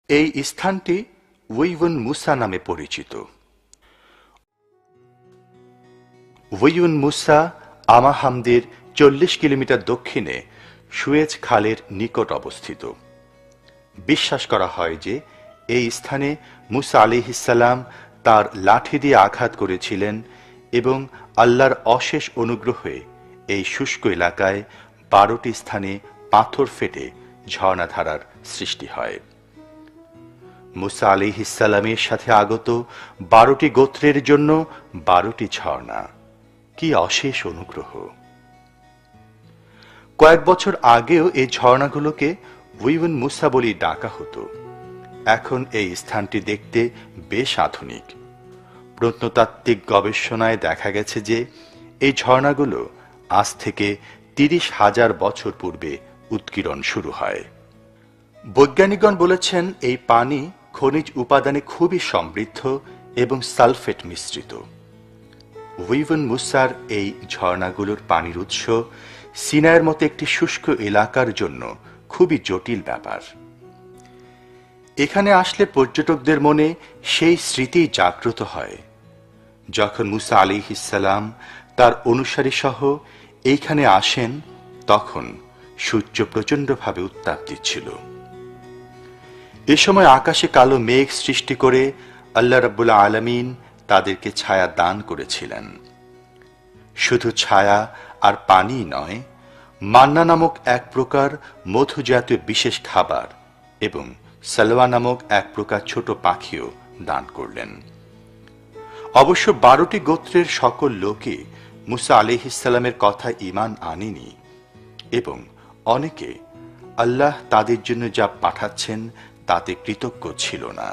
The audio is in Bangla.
এই স্থানটি ওয়িউন মুসা নামে পরিচিত। ওয়িউন মুসা আমাহামদের 40 কিলোমিটার দক্ষিণে সুয়েজ খালের নিকট অবস্থিত। বিশ্বাস করা হয় যে এই স্থানে মুসা আলাইহিসসালাম তার লাঠি দিয়ে আঘাত করেছিলেন এবং আল্লাহর অশেষ অনুগ্রহে এই শুষ্ক এলাকায় 12টি স্থানে পাথর ফেটে ঝর্ণাধারার সৃষ্টি হয়। মুসা আলাইহিসসালামের সাথে আগত 12টি গোত্রের জন্য 12টি ঝর্ণা, কি অশেষ অনুগ্রহ! কয়েক বছর আগেও এই ঝর্ণাগুলোকে ওয়িউন মুসা বলে ডাকা হতো। এখন এই স্থানটি দেখতে বেশ আধুনিক। প্রত্নতাত্ত্বিক গবেষণায় দেখা গেছে যে এই ঝর্ণাগুলো আজ থেকে 30,000 বছর পূর্বে উৎকীর্ণ শুরু হয়। বৈজ্ঞানিকগণ বলেছেন এই পানি খনিজ উপাদানে খুবই সমৃদ্ধ এবং সালফেট মিশ্রিত। ওয়িউন মুসার এই ঝর্ণাগুলোর পানির উৎস সিনাইয়ের মতো একটি শুষ্ক এলাকার জন্য খুবই জটিল ব্যাপার। এখানে আসলে পর্যটকদের মনে সেই স্মৃতি জাগ্রত হয় যখন মুসা আলাইহিসসালাম তার অনুসারী সহ এইখানে আসেন, তখন সূর্য প্রচণ্ডভাবে উত্তাপ দিচ্ছিল। এ সময় আকাশে কালো মেঘ সৃষ্টি করে আল্লাহ রাব্বুল আলামিন তাদেরকে ছায়া দান করেছিলেন। শুধু ছায়া আর পানি নয়, মান্না নামক এক প্রকার মধু জাতীয় বিশেষ খাবার এবং সালওয়া নামক এক প্রকার ছোট পাখিও দান করলেন। অবশ্য 12টি গোত্রের সকল লোকই মুসা আলাইহিসসালামের কথা ঈমান আনেনি এবং অনেকে আল্লাহ তাদের জন্য যা পাঠাচ্ছেন তাতে কৃতজ্ঞ ছিল না।